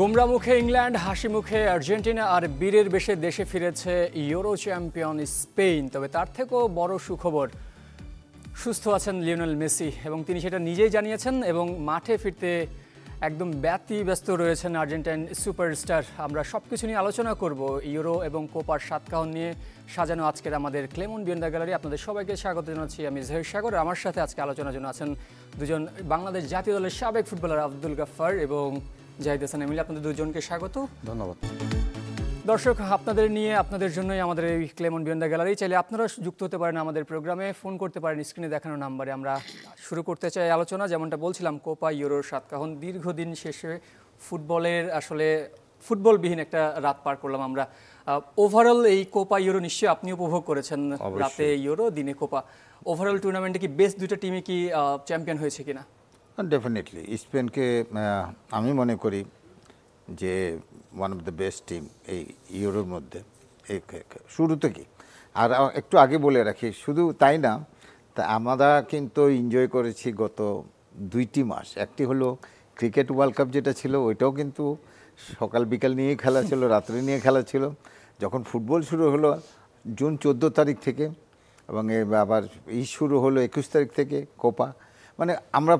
গোমরা মুখে ইংল্যান্ড, হাসি মুখে আর্জেন্টিনা আর বীরের বেশে দেশে ফিরেছে ইউরো চ্যাম্পিয়ন স্পেন। তবে তার থেকেও বড় সুখবর, সুস্থ আছেন লিওনেল মেসি এবং তিনি সেটা নিজেই জানিয়েছেন এবং মাঠে ফিরতে একদম ব্যতিব্যস্ত রয়েছেন আর্জেন্টাইন সুপারস্টার। আমরা সব কিছু নিয়ে আলোচনা করব। ইউরো এবং কোপার সাতকাহন নিয়ে সাজানো আজকের আমাদের ক্লেমন বিয়েন্দা গ্যালারি। আপনাদের সবাইকে স্বাগত জানাচ্ছি। আমি জহির সাগর। আমার সাথে আজকে আলোচনার জন্য আছেন দুজন বাংলাদেশ জাতীয় দলের সাবেক ফুটবলার আব্দুল গাফফার এবং জাহিদ হাসান এমিলি। আপনাদের দুজনকে স্বাগত। ধন্যবাদ। দর্শক, আপনাদের নিয়ে আপনাদের জন্যই আমাদের এই ক্লেমন বিয়েন্দা গ্যালারি। চাইলে আপনারা যুক্ত হতে পারেন আমাদের প্রোগ্রামে, ফোন করতে পারেন স্ক্রিনে দেখানো নাম্বারে। আমরা শুরু করতে চাই আলোচনা। যেমনটা বলছিলাম, কোপা ইউরোর সাতকাহন দীর্ঘদিন শেষে ফুটবলের আসলে ফুটবলবিহীন একটা রাত পার করলাম আমরা। ওভারঅল এই কোপা ইউরো নিশ্চয়ই আপনি উপভোগ করেছেন। রাতে ইউরো, দিনে কোপা। ওভারঅল টুর্নামেন্টে কি বেস্ট দুটো টিমে কি চ্যাম্পিয়ন হয়েছে কিনা? ডেফিনেটলি স্পেনকে আমি মনে করি যে one of the best team এই ইউরোর মধ্যে শুরু থেকেই। আর একটু আগে বলে রাখি, শুধু তাই না, তা আমরা কিন্তু এনজয় করেছি গত 2টি মাস। একটি হলো ক্রিকেট ওয়ার্ল্ড কাপ যেটা ছিল, ওইটাও কিন্তু সকাল বিকাল নিয়েই খেলা ছিল, রাত্রে নিয়ে খেলা ছিল। যখন ফুটবল শুরু হলো জুন 14 তারিখ থেকে, এবং আবার শুরু হলো 21 তারিখ থেকে কোপা, মানে আমরা,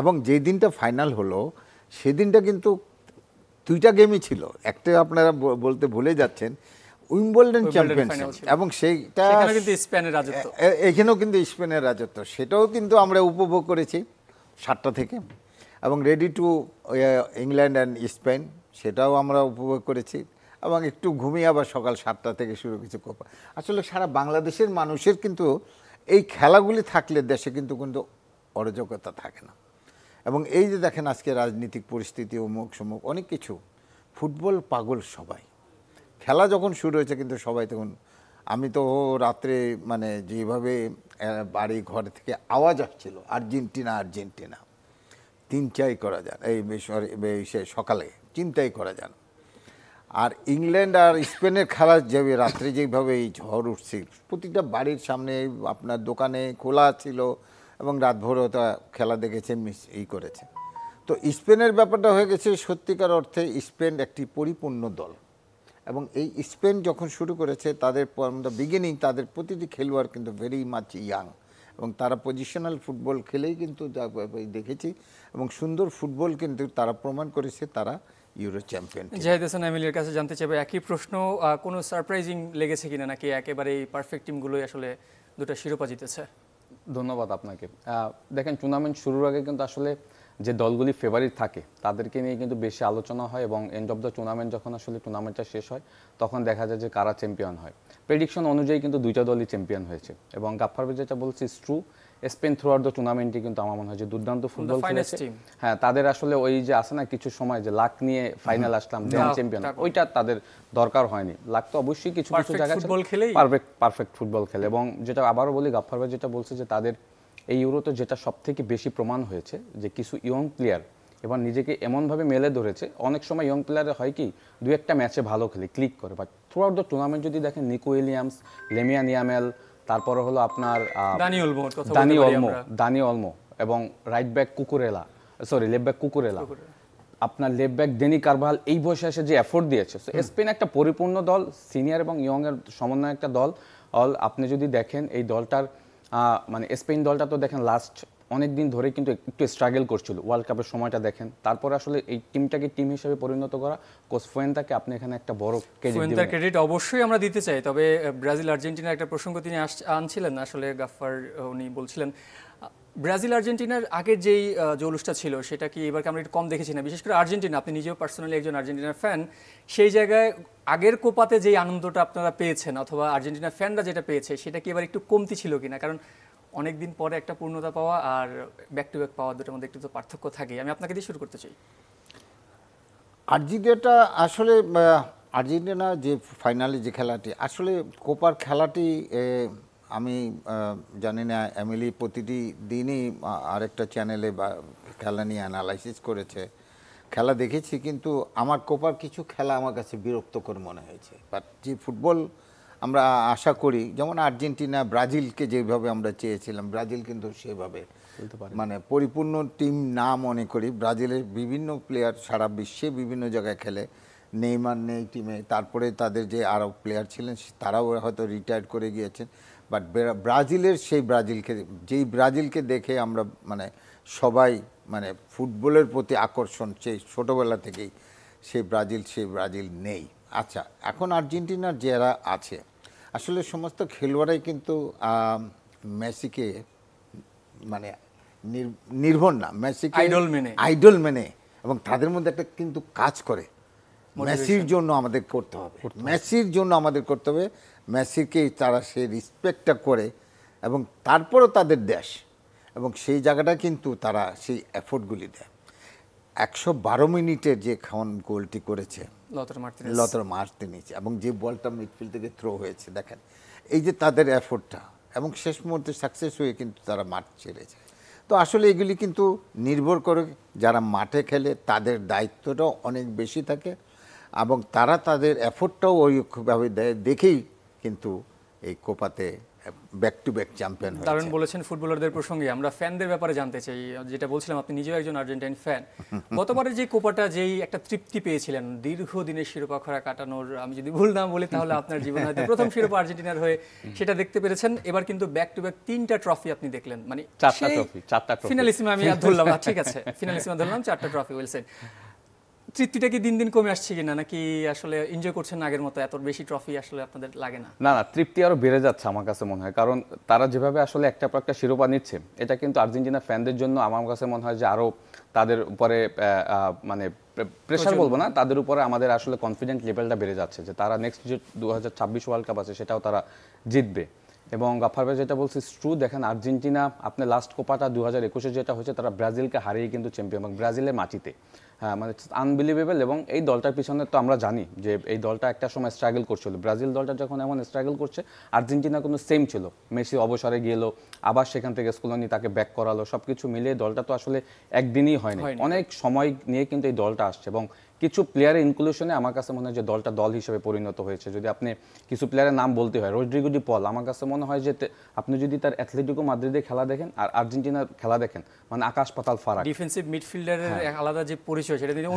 এবং যেই দিনটা ফাইনাল হলো সেদিনটা কিন্তু 2টা গেমই ছিল। একটা আপনারা বলতে ভুলে যাচ্ছেন, উইম্বলডন চ্যাম্পিয়নশিপ, এবং সেইটা এখানেও কিন্তু স্পেনের রাজত্ব। সেটাও কিন্তু আমরা উপভোগ করেছি 7টা থেকে, এবং ready to England and Spain সেটাও আমরা উপভোগ করেছি, এবং একটু ঘুমিয়ে আবার সকাল 7টা থেকে শুরু কিছু কোপা। আসলে সারা বাংলাদেশের মানুষের কিন্তু এই খেলাগুলি থাকলে দেশে কিন্তু অরাজকতা থাকে না। এবং এই যে দেখেন আজকে রাজনৈতিক পরিস্থিতি, অমুক সমুক অনেক কিছু, ফুটবল পাগল সবাই। খেলা যখন শুরু হয়েছে কিন্তু সবাই তখন, আমি তো রাত্রে মানে যেভাবে বাড়ি ঘর থেকে আওয়াজ আসছিল আর্জেন্টিনা আর্জেন্টিনা, চিন্তাই করা যান, এই সকালে চিন্তাই করা যান। আর ইংল্যান্ড আর স্পেনের খেলা যাবে রাত্রে যেভাবে এই ঝড় উঠছে, প্রতিটা বাড়ির সামনে আপনার দোকানে খোলা ছিল, এবং রাতভর ওটা খেলা দেখেছে, করেছে। তো স্পেনের ব্যাপারটা হয়ে গেছে সত্যিকার অর্থে স্পেন একটি পরিপূর্ণ দল। এবং এই স্পেন যখন শুরু করেছে তাদের বিগিনিং, তাদের প্রতিটি খেলোয়াড় কিন্তু ভেরি মাচ ইয়াং, এবং তারা পজিশনাল ফুটবল খেলেই কিন্তু দেখেছি, এবং সুন্দর ফুটবল কিন্তু তারা প্রমাণ করেছে তারা ইউরো চ্যাম্পিয়ন। জাহিদ হাসান এমিলির কাছে জানতে চাইবে একই প্রশ্ন, কোনো সারপ্রাইজিং লেগেছে কিনা, নাকি একেবারেই পারফেক্ট টিমগুলোই আসলে দুটো শিরোপা জিতেছে? ধন্যবাদ আপনাকে। দেখেন, টুর্নামেন্ট শুরুর আগে কিন্তু আসলে যে দলগুলি ফেভারিট থাকে তাদেরকে নিয়ে কিন্তু বেশি আলোচনা হয়, এবং এন্ড অফ দ্য টুর্নামেন্ট যখন আসলে টুর্নামেন্টটা শেষ হয় তখন দেখা যায় যে কারা চ্যাম্পিয়ন হয়। প্রেডিকশন অনুযায়ী কিন্তু 2টা দলই চ্যাম্পিয়ন হয়েছে, এবং গাফফার ভাই যেটা বলছি is true. Spain through out the টুর্নামেন্টে কিন্তু আমার মনে হয় যে দুর্দান্ত ফুটবল খেলেছে। হ্যাঁ, তাদের আসলে ওই যে আছে না কিছু সময় যে লাক নিয়ে ফাইনাল আসলাম, দেন চ্যাম্পিয়ন, ওইটা তাদের দরকার হয়নি। লাক তো অবশ্যই কিছু কিছু জায়গায় পারফেক্ট ফুটবল খেলে। এবং যেটা আবারও বলি, গাফফার ভাই যেটা বলছে যে তাদের এই ইউরোতে যেটা সব থেকে বেশি প্রমাণ হয়েছে যে কিছু ইয়ং প্লেয়ার এবার নিজেকে এমনভাবে মেলে ধরেছে। অনেক সময় ইয়ং প্লেয়ারের হয় কি 2-1টা ম্যাচে ভালো খেলে, ক্লিক করে, but through out the tournament যদি দেখেন নিকো উইলিয়ামস, লেমিয়ান ইয়ামেল, তারপরে হলো আপনার দানি অলমো, এবং right back left back Cucurella, আপনার লেফট ব্যাক ডেনি কারভাল, এই বয়সে এসে যে এফোর্ট দিয়েছে। স্পেন একটা পরিপূর্ণ দল, সিনিয়র এবং ইয়ং এর সমন্বয় একটা দল। আপনি যদি দেখেন এই দলটার মানে স্পেন দলটা তো দেখেন লাস্ট অনেক দিন ধরে কিন্তু একটু স্ট্রাগল করছিল, ওয়ার্ল্ড কাপের সময়টা দেখেন। তারপরে আসলে এই টিমটাকে টিম হিসেবে পরিণত করা, কোচ ফুয়েন্তাকে আপনি এখানে একটা বড় ক্রেডিট অবশ্যই আমরা দিতে চাই। তবে ব্রাজিল আর্জেন্টিনার একটা প্রসঙ্গ তিনি আনছিলেন, আসলে গাফফার উনি বলছিলেন ব্রাজিল আর্জেন্টিনার আগের যেই জৌলুসটা ছিল সেটা কি এবারকে আমরা একটু কম দেখেছি না? বিশেষ করে আর্জেন্টিনা, আপনি নিজেও পার্সোনালি একজন আর্জেন্টিনার ফ্যান, সেই জায়গায় আগের কোপাতে যেই আনন্দটা আপনারা পেয়েছেন অথবা আর্জেন্টিনার ফ্যানরা যেটা পেয়েছে সেটা কি এবার একটু কমতি ছিল কিনা? কারণ অনেকদিন পরে একটা পূর্ণতা পাওয়া আর ব্যাক টু ব্যাক পাওয়া, দুটোর মধ্যে একটু তো পার্থক্য থাকে। আমি আপনাকে দিয়ে শুরু করতে চাই। আর্জেন্টিনা যে ফাইনালে যে খেলাটি, আসলে কোপার খেলাটি আমি জানি না, এমিলি প্রতিটি দিনই আরেকটা চ্যানেলে বা খেলা নিয়ে অ্যানালাইসিস করেছে, খেলা দেখেছি, কিন্তু আমার কোপার কিছু খেলা আমার কাছে বিরক্তকর মনে হয়েছে। বাট যে ফুটবল আমরা আশা করি, যেমন আর্জেন্টিনা ব্রাজিলকে যেভাবে আমরা চেয়েছিলাম, ব্রাজিল কিন্তু সেভাবে মানে পরিপূর্ণ টিম না মনে করি। ব্রাজিলের বিভিন্ন প্লেয়ার সারা বিশ্বে বিভিন্ন জায়গায় খেলে, নেইমার নেই টিমে, তারপরে তাদের যে আরও প্লেয়ার ছিলেন তারাও হয়তো রিটায়ার্ড করে গিয়েছেন, বাট ব্রাজিলের সেই ব্রাজিলকে দেখে আমরা মানে সবাই মানে ফুটবলের প্রতি আকর্ষণ সেই ছোটোবেলা থেকেই, সেই ব্রাজিল নেই। আচ্ছা, এখন আর্জেন্টিনার যারা আছে আসলে সমস্ত খেলোয়াড়াই কিন্তু মেসিকে মানে নির্ভর না, মেসিকে আইডল মেনে এবং তাদের মধ্যে একটা কিন্তু কাজ করে, মেসির জন্য আমাদের করতে হবে, মেসির জন্য আমাদের করতে হবে, মেসিকে তারা সেই রেসপেক্টটা করে এবং তারপরও তাদের দেশ, এবং সেই জায়গাটা কিন্তু তারা সেই এফোর্টগুলি দেয়। 112 মিনিটের যে খাওয়ান গোলটি করেছে লতার মার্টিনেজ, এবং যে বলটা মিডফিল্ড থেকে থ্রো হয়েছে, দেখেন এই যে তাদের এফোর্টটা, এবং শেষ মুহূর্তে সাকসেস হয়ে কিন্তু তারা মাঠ ছেড়েছে। তো আসলে এগুলি কিন্তু নির্ভর করে যারা মাঠে খেলে তাদের দায়িত্বটাও অনেক বেশি থাকে, এবং তারা তাদের এফোর্টটাও ওইভাবে দেয়, দেখেই কিন্তু এই কোপাতে ব্যাক টু ব্যাক চ্যাম্পিয়ন হয়েছে। দারুণ বলেছেন ফুটবলারদের প্রসঙ্গে। আমরা ফ্যানদের ব্যাপারে জানতে চাই, যেটা বলছিলাম আপনি নিজেও একজন আর্জেন্টাইন ফ্যান। গতবারের যে কোপাটা, যেই একটা তৃপ্তি পেয়েছিলেন দীর্ঘদিনের শিরোপা খরা কাটানোর, আমি যদি ভুল না বলি তাহলে আপনার জীবনে হয়তো প্রথম শিরোপা আর্জেন্টিনার হয়ে সেটা দেখতে পেরেছেন। এবার কিন্তু ব্যাক টু ব্যাক 3টা ট্রফি আপনি দেখলেন, মানে 4টা ট্রফি ফিনালিসিমা, আমি ধরলাম, ঠিক আছে ফিনালিসিমা ধরলাম, 4টা ট্রফি, ওয়েল সেড। তৃপ্তিটা কি দিন দিন কমে আসছে কিনা, নাকি আসলে এনজয় করছেন আগের মতো, এত বেশি ট্রফি আসলে আপনাদের লাগে না? না, তৃপ্তি আরো বেড়ে যাচ্ছে আমার কাছে মনে হয়, কারণ তারা যেভাবে আসলে একটা পর একটা শিরোপা নিচ্ছে, এটা কিন্তু আর্জেন্টিনা ফ্যানদের জন্য আমার কাছে মনে হয় যে আরো তাদের উপরে মানে প্রেশার বলবো না, তাদের উপরে আমাদের আসলে কনফিডেন্ট লেভেলটা বেড়ে যাচ্ছে যে তারা নেক্সট যে 2026 ওয়ার্ল্ড কাপ আছে সেটাও তারা জিতবে। এবং গাফার ভাই যেটা বলছি ট্রু, দেখেন আর্জেন্টিনা আপনার লাস্ট কোপাটা 2021-এ যেটা হয়েছে, তারা ব্রাজিলকে হারিয়ে কিন্তু চ্যাম্পিয়ন, এবং ব্রাজিলের মাটিতে, হ্যাঁ মানে আনবিলিভেবল। এবং এই দলটার পিছনে তো আমরা জানি যে এই দলটা একটা সময় স্ট্রাগল করছিল, ব্রাজিল দলটা যখন এমন স্ট্রাগল করছে, আর্জেন্টিনা কিন্তু সেম ছিল, মেসি অবসরে গেল, আবার সেখান থেকে স্কুলনি তাকে ব্যাক করালো, সব কিছু মিলিয়ে দলটা তো আসলে একদিনই হয়নি, অনেক সময় নিয়ে কিন্তু এই দলটা আসছে। এবং কিছু প্লেয়ারের ইনক্লুশনে আমার কাছে মনে হয় যে দলটা দল হিসেবে পরিণত হয়েছে। যদি আপনি কিছু প্লেয়ারের নাম বলতে হয়, রদ্রিগো ডি পল, আমার কাছে মনে হয় যে আপনি যদি তার অ্যাথলেটিকো মাদ্রিদে খেলা দেখেন আর আর্জেন্টিনার খেলা দেখেন, মানে আকাশ পাতাল ফারাক। ডিফেন্সিভ মিডফিল্ডারের আলাদা যে পরিচয়, সেটা তিনি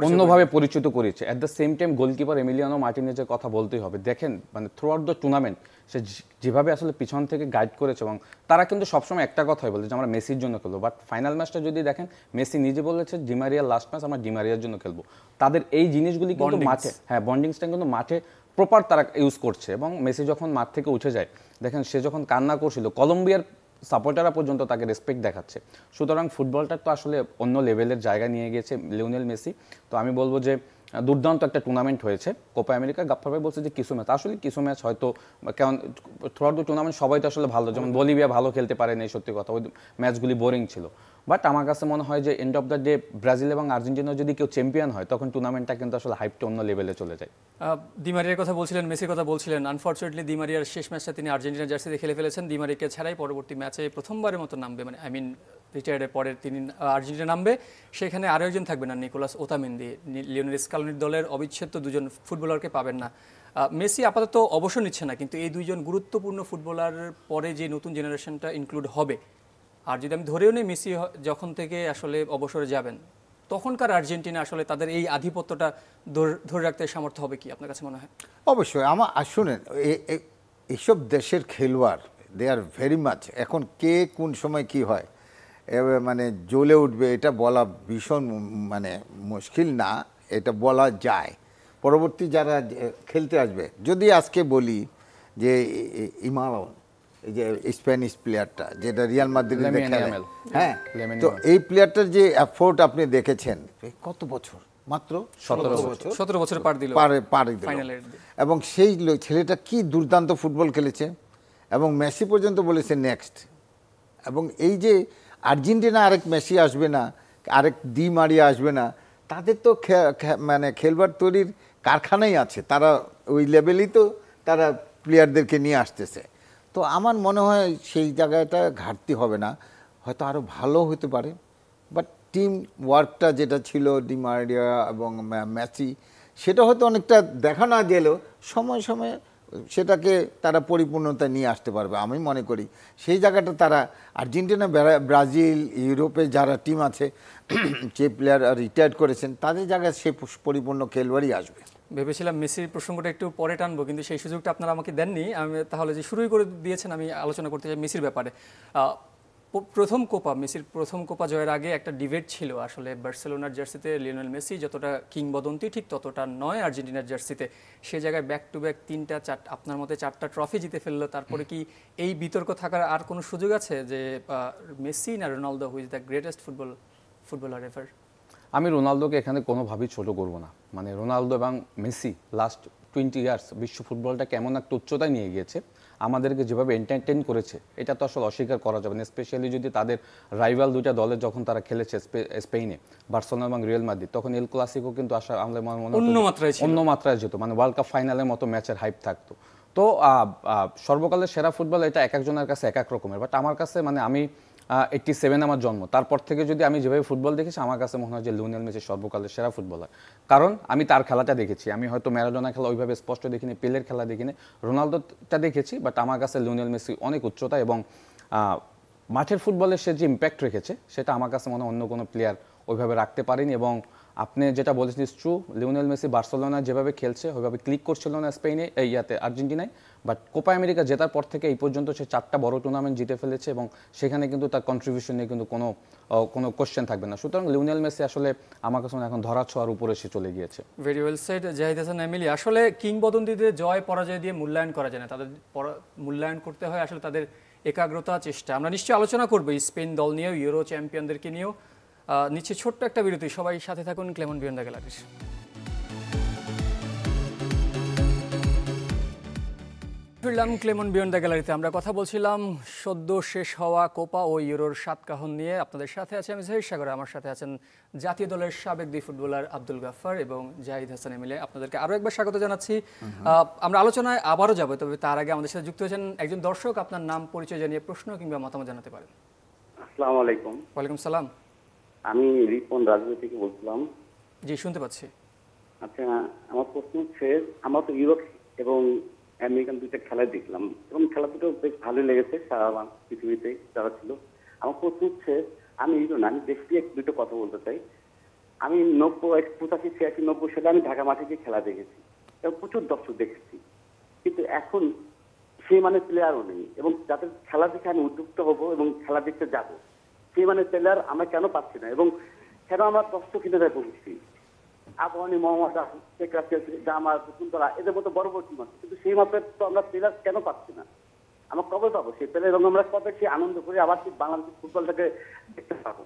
অন্যভাবে পরিচিত করেছে। At the same time goalkeeper Emiliano মার্টিনেজের কথা বলতেই হবে। দেখেন মানে থ্রু আউট দ্য টুর্নামেন্ট সে যেভাবে আসলে পিছন থেকে গাইড করেছে, এবং তারা কিন্তু সবসময় একটা কথাই বলে যে আমরা মেসির জন্য খেলবো, বাট ফাইনাল ম্যাচটা যদি দেখেন, মেসি নিজে বলেছে ডিমারিয়ার লাস্ট ম্যাচ আমরা ডিমারিয়ার জন্য খেলবো। তাদের এই জিনিসগুলি কিন্তু মাঠে, হ্যাঁ বন্ডিংসটা কিন্তু মাঠে প্রপার তারা ইউজ করছে। এবং মেসি যখন মাঠ থেকে উঠে যায়, দেখেন সে যখন কান্না করছিল, কলম্বিয়ার সাপোর্টাররা পর্যন্ত তাকে রেসপেক্ট দেখাচ্ছে। সুতরাং ফুটবলটা তো আসলে অন্য লেভেলের জায়গা নিয়ে গিয়েছে লিওনেল মেসি। তো আমি বলবো যে দুর্দান্ত একটা টুর্নামেন্ট হয়েছে কোপা আমেরিকা। গাফফার ভাই বলছে যে কিছু ম্যাচ, আসলে কিছু ম্যাচ হয়তো, কারণ থ্রু আউট দ্য টুর্নামেন্ট সবাই তো আসলে ভালো, যেমন বলিভিয়া ভালো খেলতে পারেনি, সত্যি কথা, ওই ম্যাচগুলি বোরিং ছিল। বাট আমার কাছে মনে হয় যে end of the day Brazil এবং আর্জেন্টিনা যদি কেউ চ্যাম্পিয়ন হয়, তখন টুর্নামেন্টটা কিন্তু আসলে হাইপটা অন্য লেভেলে চলে যায়। দিমারিয়ার কথা বলছিলেন, মেসির কথা বলছিলেন। আনফর্চুনেটলি দিমারিয়ার শেষ ম্যাচটা তিনি আর্জেন্টিনা জার্সিতে খেলে ফেলেছেন। দিমারিয়াকে ছাড়াই পরবর্তী ম্যাচে প্রথমবারের মতো নামবে, মানে আই মিন রিটায়ার্ডের পরে তিনি আর্জেন্টিনা নামবে। সেখানে আরও একজন থাকবেন না, নিকোলাস ওতামেন্দি। লিওনেল স্কালোনির দলের অবিচ্ছেদ্য দুজন ফুটবলারকে পাবেন না। মেসি আপাতত অবসর নিচ্ছে না, কিন্তু এই দুইজন গুরুত্বপূর্ণ ফুটবলার পরে যে নতুন জেনারেশনটা ইনক্লুড হবে, আর যদি আমি ধরেও নিই মেসি যখন থেকে আসলে অবসরে যাবেন, তখনকার আর্জেন্টিনা আসলে তাদের এই আধিপত্যটা ধরে রাখতে সামর্থ্য হবে কি আপনার কাছে মনে হয়? অবশ্যই। শুনেন, এইসব দেশের খেলোয়াড় দে আর ভেরি মাচ, এখন কে কোন সময় কি হয় মানে জ্বলে উঠবে এটা বলা ভীষণ মানে মুশকিল না, এটা বলা যায়। পরবর্তী যারা খেলতে আসবে, যদি আজকে বলি যে ইমালন, এই যে স্প্যানিশ প্লেয়ারটা যেটা রিয়াল মাদ্রিদে খেলে, হ্যাঁ, তো এই প্লেয়ারটার যে এফোর্ট আপনি দেখেছেন, কত বছর, মাত্র 17 বছর পার দিল, এবং সেই ছেলেটা কি দুর্দান্ত ফুটবল খেলেছে, এবং মেসি পর্যন্ত বলেছে নেক্সট। এবং এই যে আর্জেন্টিনা আরেক মেসি আসবে না, আরেক দি মারিয়া আসবে না, তাদের তো মানে খেলবার তৈরির কারখানাই আছে, তারা ওই লেভেলেই তো তারা প্লেয়ারদেরকে নিয়ে আসতেছে। তো আমার মনে হয় সেই জায়গাটা ঘাটতি হবে না, হয়তো আরও ভালো হতে পারে। বাট টিম ওয়ার্কটা যেটা ছিল ডি মারিয়া এবং মেসি, সেটা হয়তো অনেকটা দেখা না গেলেও সময় সময়ে সেটাকে তারা পরিপূর্ণতা নিয়ে আসতে পারবে আমি মনে করি। সেই জায়গাটা তারা আর্জেন্টিনা, ব্রাজিল, ইউরোপে যারা টিম আছে যে প্লেয়ার রিটায়ার্ড করেছেন তাদের জায়গায় সে পরিপূর্ণ খেলোয়াড়ই আসবে। ভেবেছিলাম মেসির প্রসঙ্গটা একটু পরে টানবো, কিন্তু সেই সুযোগটা আপনারা আমাকে দেননি। আমি তাহলে যে শুরুই করে দিয়েছেন, আমি আলোচনা করতে চাই মেসির ব্যাপারে। প্রথম কোপা, মেসির প্রথম কোপা জয়ের আগে একটা ডিবেট ছিল আসলে বার্সেলোনার জার্সিতে লিওনেল মেসি যতটা কিংবদন্তি ঠিক ততটা নয় আর্জেন্টিনার জার্সিতে। সে জায়গায় ব্যাক টু ব্যাক আপনার মতে 4টা ট্রফি জিতে ফেললো, তারপরে কি এই বিতর্ক থাকার আর কোনো সুযোগ আছে যে মেসি না Ronaldo who's the greatest footballer ever? আমি রোনালদোকে এখানে কোনোভাবেই ছোট করব না। মানে রোনালদো এবং মেসি লাস্ট 20 ইয়ার্স বিশ্ব ফুটবলটা কেমন একটা উচ্চতায় নিয়ে গিয়েছে, আমাদেরকে যেভাবে এন্টারটেইন করেছে, এটা তো আসলে অস্বীকার করা যাবে না। স্পেশালি যদি তাদের রাইভাল দুইটা দলে যখন তারা খেলেছে স্পেনে, বার্সেলোনা এবং রিয়াল মাদ্রিদ, তখন এল ক্লাসিকো কিন্তু আসলে আমাদের মনে অন্য মাত্রায় যেত, মানে ওয়ার্ল্ড কাপ ফাইনালের মতো ম্যাচের হাইপ থাকতো। তো সর্বকালের সেরা ফুটবল এটা এক একজনের কাছে এক এক রকমের, বাট আমার কাছে মানে আমি 87 আমার জন্ম, তারপর থেকে যদি আমি যেভাবে ফুটবল দেখেছি, আমার কাছে মনে হয় যে লিওনেল মেসি সর্বকালের সেরা ফুটবলার। কারণ আমি তার খেলাটা দেখেছি, আমি হয়তো ম্যারাডোনা খেলা ওইভাবে স্পষ্ট দেখিনি, পেলের খেলা দেখিনি, রোনালদোটা দেখেছি, বাট আমার কাছে লিওনেল মেসি অনেক উচ্চতা এবং মাঠের ফুটবলে সে যে ইম্প্যাক্ট রেখেছে সেটা আমার কাছে মনে হয় অন্য কোনো প্লেয়ার ওইভাবে রাখতে পারেনি। এবং আপনি যেটা বলেছেন ট্রু, লিওনেল মেসি বার্সেলোনা যেভাবে খেলছে ওইভাবে ক্লিক করছিল না স্পেনে, আর্জেন্টিনায়, বাট কোপা আমেরিকা জেতার পর থেকে এই পর্যন্ত সে 4টা বড় টুর্নামেন্ট জিতে ফেলেছে এবং সেখানে কিন্তু তার কন্ট্রিবিউশন নিয়ে কিন্তু কোনো কোশ্চেন থাকবে না। সুতরাং লিওনেল মেসি আসলে আমার কাছে এখন ধরা ছোঁয়ার উপরে সে চলে গিয়েছে। Very well said Zahid Hasan Emily. আসলে কিংবদন্তিদের জয় পরাজয় দিয়ে মূল্যায়ন করা যায় না, তাদের মূল্যায়ন করতে হয় আসলে তাদের একাগ্রতা, চেষ্টা। আমরা নিশ্চয়ই আলোচনা করবো স্পেন দল নিয়েও, ইউরো চ্যাম্পিয়নদেরকে নিয়েও। নিচ্ছে ছোট্ট একটা বিরতি, সবাই সাথে থাকুন ক্লেমন বিয়ন্ড দ্য গ্যালারির। ফিরলাম ক্লেমন বিয়ন্ড দ্য গ্যালারিতে। আমরা কথা বলছিলাম সদ্য শেষ হওয়া কোপা ও ইউরোর সাতকাহন নিয়ে। আপনাদের সাথে আছে আমি জহির সাগর, আমার সাথে আছেন জাতীয় দলের সাবেক দুই ফুটবলার আব্দুল গাফফার এবং জাহিদ হাসান এমিলে। আপনাদেরকে আরও একবার স্বাগত জানাচ্ছি। আমরা আলোচনায় আবারও যাবো, তবে তার আগে আমাদের সাথে যুক্ত হয়েছেন একজন দর্শক। আপনার নাম পরিচয় জানিয়ে প্রশ্ন কিংবা মতামত জানাতে পারেন। আসসালামু আলাইকুম। ওয়ালাইকুম সালাম। আমি রিপন রাজবাড়ী থেকে বলছিলাম। জি, শুনতে পাচ্ছি। আচ্ছা, আমার প্রশ্ন হচ্ছে, আমরা তো ইউরোপ এবং আমেরিকান দুইটা খেলাই দেখলাম এবং খেলা দুটো বেশ ভালোই লেগেছে সারা পৃথিবীতে যারা ছিল। আমার প্রশ্ন হচ্ছে, আমি দেশ দিয়ে দুটো কথা বলতে চাই। আমি 85, 86, 90 সালে আমি ঢাকা মাঠে গিয়ে খেলা দেখেছি এবং প্রচুর দর্শক দেখেছি, কিন্তু এখন সেই মানে প্লেয়ারও নেই এবং যাদের খেলা দেখে আমি উদ্যুক্ত হব এবং খেলা দেখতে যাবো, সেই মানে প্লেয়ার আমরা কেন পাচ্ছি না এবং কেন আমরা দর্শক হিসেবে ভুগছি? আবহানী, মোহাম্মদ শেখ রাসেল, জামা, বসুন্ধরা, এদের মতো বড় বড় টিম আছে, কিন্তু সেই মাপের তো আমরা প্লেয়ার কেন পাচ্ছি না? আমরা কবে পাবো সেই প্লেয়ার এবং আমরা কবে সেই আনন্দ করে আবার বাংলাদেশ ফুটবলটাকে দেখতে পাবো?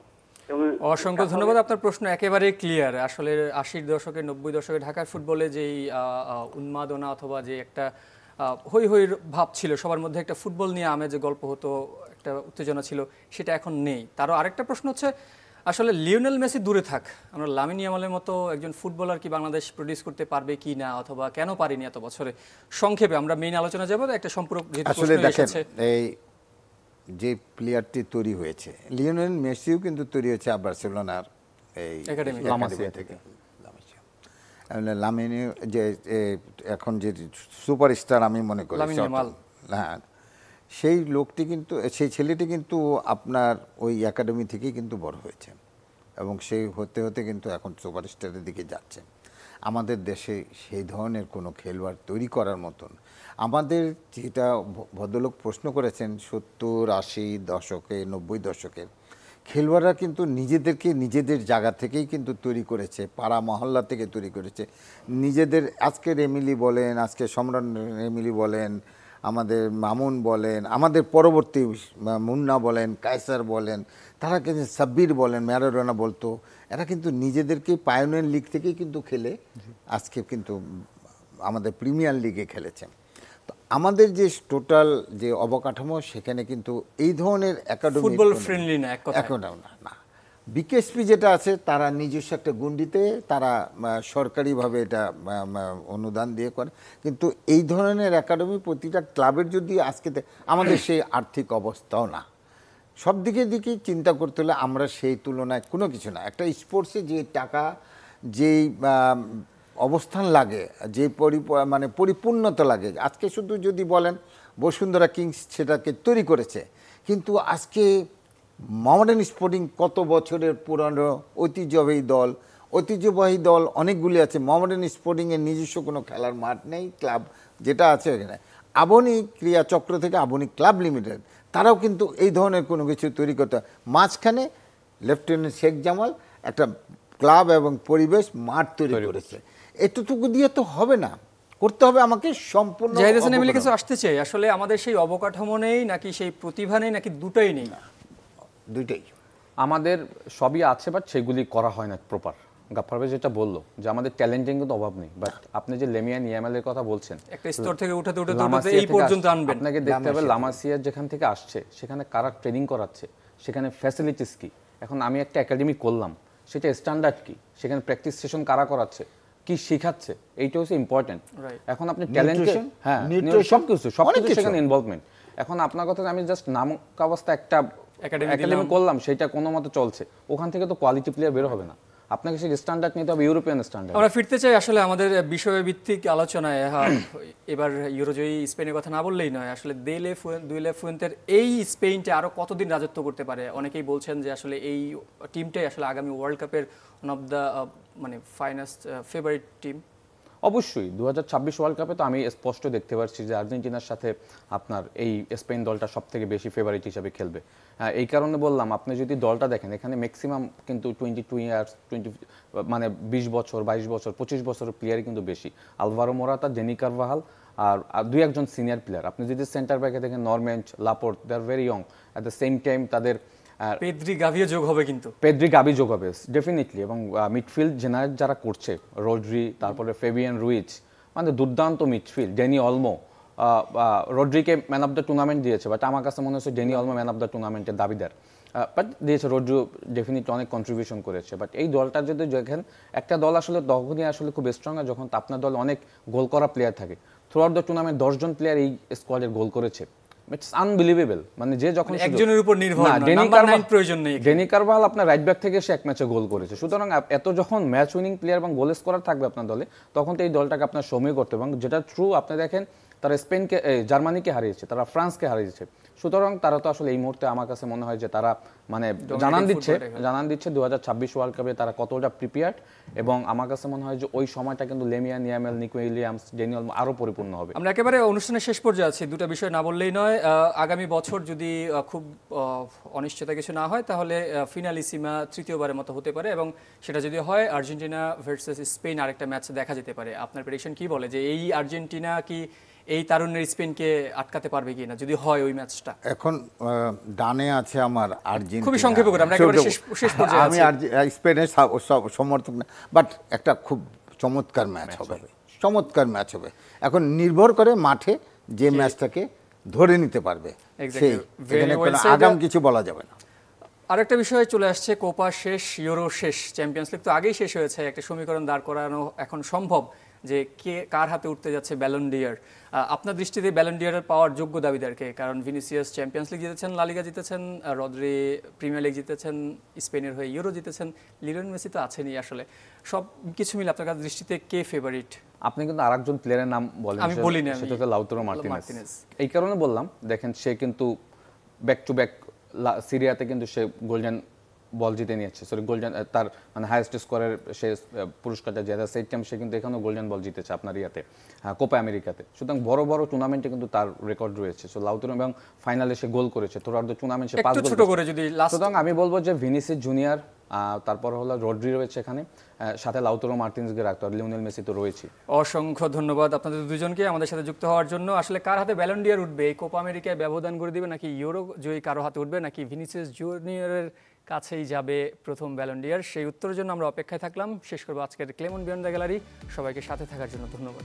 অসংখ্য ধন্যবাদ। আপনার প্রশ্ন একেবারে ক্লিয়ার। আসলে 80-র দশকে, 90 দশকে ঢাকার ফুটবলে যেই উন্মাদনা অথবা যে একটা হই হইর ভাব ছিল, সবার মধ্যে একটা ফুটবল নিয়ে আমেজে গল্প হতো, একটা উত্তেজনা ছিল, সেটা এখন নেই। তারও আরেকটা প্রশ্ন হচ্ছে, আসলে লিওনেল মেসি দূরে থাক, আমরা লামিন ইয়ামালের মতো একজন ফুটবলার কি বাংলাদেশ প্রডিউস করতে পারবে কি না, অথবা কেন পারিনি এত বছরে? সংক্ষেপে আমরা মেইন আলোচনা যাব, একটা সম্পূরক আসলে দেখেন, এই যে প্লেয়ারটি তৈরি হয়েছে লিওনেল মেসিও কিন্তু তৈরি হয়েছে বার্সেলোনার এই একাডেমি থেকে। লামিনি যে এখন যে সুপারস্টার আমি মনে করি, হ্যাঁ, সেই লোকটি কিন্তু, সেই ছেলেটি কিন্তু আপনার ওই একাডেমি থেকেই কিন্তু বড় হয়েছে এবং সেই হতে হতে কিন্তু এখন সুপারস্টারের দিকে যাচ্ছে। আমাদের দেশে সেই ধরনের কোনো খেলোয়াড় তৈরি করার মতন, আমাদের যেটা ভদ্রলোক প্রশ্ন করেছেন 70, 80 দশকে, 90 দশকের খেলোয়াড়রা কিন্তু নিজেদেরকে নিজেদের জায়গা থেকেই কিন্তু তৈরি করেছে, পাড়া মহল্লা থেকে তৈরি করেছে নিজেদের। আজকের এমিলি বলেন, আজকে সম্রাট এমিলি বলেন, আমাদের মামুন বলেন, আমাদের পরবর্তী মুন্না বলেন, কায়সার বলেন, তারা কিন্তু সাব্বির বলেন, ম্যারাডোনা বলতো, এরা কিন্তু নিজেদেরকে পায়োনিয়ার লিগ থেকেই কিন্তু খেলে আজকে কিন্তু আমাদের প্রিমিয়ার লিগে খেলেছে। তো আমাদের যে টোটাল যে অবকাঠামো, সেখানে কিন্তু এই ধরনের একাডেমি ফুটবল ফ্রেন্ডলি না, এখন না। বিকেএসপি যেটা আছে, তারা নিজস্ব একটা গুন্ডিতে তারা সরকারিভাবে এটা অনুদান দিয়ে করে, কিন্তু এই ধরনের একাডেমি প্রতিটা ক্লাবের যদি আজকে আমাদের সেই আর্থিক অবস্থাও না, সব দিকেই চিন্তা করতে হলে আমরা সেই তুলনায় কোনো কিছু না। একটা স্পোর্টসে যে টাকা, যেই অবস্থান লাগে, যে মানে পরিপূর্ণতা লাগে, আজকে শুধু যদি বলেন বসুন্ধরা কিংস সেটাকে তৈরি করেছে, কিন্তু আজকে মোহামেডান স্পোর্টিং কত বছরের পুরনো ঐতিহ্যবাহী দল অনেকগুলি আছে। মোহামেডান স্পোর্টিংয়ের নিজস্ব কোনো খেলার মাঠ নেই, ক্লাব যেটা আছে এখানে আবনী ক্রিয়া চক্র থেকে আবনী ক্লাব লিমিটেড, তারাও কিন্তু এই ধরনের কোনো কিছু তৈরি করতে হয়। মাঝখানে লেফটেন্যান্ট শেখ জামাল একটা ক্লাব এবং পরিবেশ মাঠ তৈরি করেছে। এতটুকু দিয়ে তো হবে না, করতে হবে আমাকে সম্পূর্ণ। জাহিদ হাসান এমএলএ কিছু আসতে চাই, আসলে আমাদের সেই অবকাঠামো নেই নাকি সেই প্রতিভা নেই নাকি দুটোই নেই? দুইটাই আমাদের সবই আছে, বাট সেগুলি করা হয় না প্রপার। গাফফার ভাই যেটা বললো যে আমাদের ট্যালেন্টের কিন্তু অভাব নেই, বাট আপনি যে লেমিয়া নিয়ামেলের কথা বলছেন, একটা স্তর থেকে উঠাতে উঠাতে লামাসিয়া এই থেকে পর্যন্ত আনবেন। আপনাকে দেখতে হবে লামাসিয়া যেখান থেকে আসছে সেখানে কারা ট্রেনিং করাচ্ছে, সেখানে ফ্যাসিলিটিস কি। এখন আমি একটা একাডেমি করলাম, সেটা স্ট্যান্ডার্ড কি, সেখানে প্র্যাকটিস সেশন কারা করাচ্ছে, কি শেখাচ্ছে, এইটা হচ্ছে ইম্পর্টেন্ট। এখন আপনি ট্যালেন্টকে, হ্যাঁ সবকিছু সেখানে ইনভলভমেন্ট। এখন আপনার কথা আমি জাস্ট নামক অবস্থা একটা একাডেমি করলাম, সেটা কোনো মতে চলছে, ওখান থেকে তো কোয়ালিটি প্লেয়ার বের হবে না। আপনাকে সেই স্ট্যান্ডার্ড নিতে হবে, ইউরোপিয়ান স্ট্যান্ডার্ড। আমরা ফিরতে চাই আসলে আমাদের বিষয়ভিত্তিক আলোচনায়। এবার ইউরোজয়ী স্পেনের কথা না বললেই নয়, আসলে দুই লে ফুয়েন্তের এই স্পেনটা আরো কতদিন রাজত্ব করতে পারে? অনেকেই বলছেন যে আসলে এই টিমটাই আসলে আগামী ওয়ার্ল্ড কাপের ওয়ান অফ দ্য মানে ফাইনাস্ট ফেভারিট টিম। অবশ্যই 2026 ওয়ার্ল্ড কাপে তো আমি স্পষ্ট দেখতে পাচ্ছি যে আর্জেন্টিনার সাথে আপনার এই স্পেন দলটা সব থেকে বেশি ফেভারিট হিসাবে খেলবে। এই কারণে বললাম, আপনি যদি দলটা দেখেন, এখানে ম্যাক্সিমাম কিন্তু 22 ইয়ার্স, মানে 20 বছর, 22 বছর, 25 বছরের প্লেয়ারই কিন্তু বেশি। আলভারো মোরাতা, ডেনি কারভাহাল আর দুই একজন সিনিয়র প্লেয়ার। আপনি যদি সেন্টার ব্যাকে দেখেন, Normand, Laporte, they are very young. At the same time তাদের পেদ্রি গাভিও যোগ হবে, কিন্তু পেদ্রি গাভি যোগ হবে ডেফিনেটলি। এবং মিডফিল্ড জেনারেট যারা করছে, রড্রি, তারপরে ফেবিয়ান রুইচ, মানে দুর্দান্ত মিডফিল্ড। ডেনি অলমো, রড্রিকে ম্যান অফ দ্য টুর্নামেন্ট দিয়েছে, বাট আমার কাছে মনে হচ্ছে Dani Olmo man of the টুর্নামেন্টের দাবিদার। বাট দিয়েছে, রড্রিও ডেফিনেটলি অনেক কন্ট্রিবিউশন করেছে। বাট এই দলটা যদি দেখেন, একটা দল আসলে তখনই আসলে খুব স্ট্রং হয় যখন আপনার দল অনেক গোল করা প্লেয়ার থাকে। থ্রু আউট দ্য টুর্নামেন্ট 10 জন প্লেয়ার এই স্কোয়াডের গোল করেছে। It's unbelievable. মানে যে যখন একজনের উপর নির্ভর না, নাম্বার 9 প্রয়োজন নেই। ডেনি কারভাহাল আপনার রাইট ব্যাক থেকে সে এক ম্যাচে গোল করেছে। সুতরাং এত যখন ম্যাচ উইনিং প্লেয়ার এবং গোল স্কোরার থাকবে আপনার দলে, তখন তো এই দলটাকে আপনার সময় করতে, এবং যেটা ট্রু আপনি দেখেন, তারা স্পেনকে, জার্মানিকে হারিয়েছে, তারা ফ্রান্সকে হারিয়েছে। সুতরাং তারা তো আসলে এই মুহূর্তে আমার কাছে মনে হয় যে তারা মানে জানান দিচ্ছে 2026 ওয়ার্ল্ড কাপে তারা কতটা প্রিপেয়ার্ড। এবং আমার কাছে মনে হয় যে ওই সময়টা কিন্তু লেমিয়া নিয়ামেল, নিকো উইলিয়ামস, ডেনি অলমো আরো পরিপূর্ণ হবে। আমরা একেবারে অনুষ্ঠানের শেষ পর্যায়ে আছি, দুটো বিষয় না বললেই নয়। আগামী বছর যদি খুব অনিশ্চয়তা কিছু না হয়, তাহলে ফিনালিসিমা তৃতীয়বারের মতো হতে পারে, এবং সেটা যদি হয় আর্জেন্টিনা ভার্সেস স্পেন আরেকটা ম্যাচ দেখা যেতে পারে। আপনার প্রেডিকশন কি বলে যে এই আর্জেন্টিনা কি এই তারুণ্যের স্পেনকে আটকাতে পারবে কিনা যদি হয় ওই ম্যাচটা? এখন ডানে আছে আমার আর্জেন্টিনা, খুবই সংক্ষেপে করে আমরা একেবারে শেষ পর্যায়ে আমি স্পেনের সমর্থক না, বাট একটা খুব চমৎকার ম্যাচ হবে, চমৎকার ম্যাচ হবে। এখন নির্ভর করে মাঠে যে ম্যাচটাকে ধরে নিতে পারবে, সেই এখানে কোনো আগাম কিছু বলা যাবে না। আরেকটা বিষয় চলে আসছে, কোপা শেষ, ইউরো শেষ, চ্যাম্পিয়ন্স লিগ তো আগেই শেষ হয়েছে। একটা সমীকরণ দাঁড় করানো এখন সম্ভব যে কার হাতে উঠতে যাচ্ছে ব্যালন ডিয়ার। আপনার দৃষ্টিতে ব্যালন ডিয়ারের পাওয়ার যোগ্য দাবিদারকে? কারণ ভিনিসিয়াস চ্যাম্পিয়ন্স লিগ জিতেছেন, লা লিগা জিতেছেন, রদ্রি প্রিমিয়ার লিগ জিতেছেন, স্পেনের হয়ে ইউরো জিতেছেন, লিওনেল মেসি তো আছেনই। আসলে সব কিছু মিলে আপনার দৃষ্টিতে কে ফেভারিট? আপনি কিন্তু আরেকজন প্লেয়ারের নাম বলেন, আমি বলি না, সেটা হচ্ছে লাউতারো মার্টিনেজ। এই কারণে বললাম, দেখেন সে কিন্তু ব্যাক টু ব্যাক সিরিয়াতে কিন্তু সে গোল্ডেন বল জিতে নিয়েছে, সরি গোল্ডেন, তার মানে হাইয়েস্ট স্কোরের সে পুরস্কারটা জেতা, সেই টাইম সে কিন্তু এখানেও গোল্ডেন বল জিতেছে আপনার ইয়াতে, কোপা আমেরিকাতে। সুতরাং বড় বড় টুর্নামেন্টে কিন্তু তার রেকর্ড রয়েছে। সো লাউতারো, এবং ফাইনালে সে গোল করেছে, থ্রু আউট দ্য টুর্নামেন্ট সে 5 গোল। ছোট করে যদি সুতরাং আমি বলবো যে ভিনিসিয়াস জুনিয়র, তারপর হলো রড্রি রয়েছে এখানে, সাথে লাউতারো মার্টিনেজকে রাখতে হবে, লিওনেল মেসি তো রয়েছে। অসংখ্য ধন্যবাদ আপনাদের দুজনকে আমাদের সাথে যুক্ত হওয়ার জন্য। আসলে কার হাতে ব্যালন ডিয়ার উঠবে? এই কোপা আমেরিকায় ব্যবধান করে দিবে, নাকি ইউরো জয়ী কারো হাতে উঠবে, নাকি ভিনিসিয়াস জুনিয়রের কাছেই যাবে প্রথম ব্যালন ডিয়ার? সেই উত্তরের জন্য আমরা অপেক্ষায় থাকলাম। শেষ করবো আজকের ক্লেমন বিয়ন্ড দ্য গ্যালারি। সবাইকে সাথে থাকার জন্য ধন্যবাদ।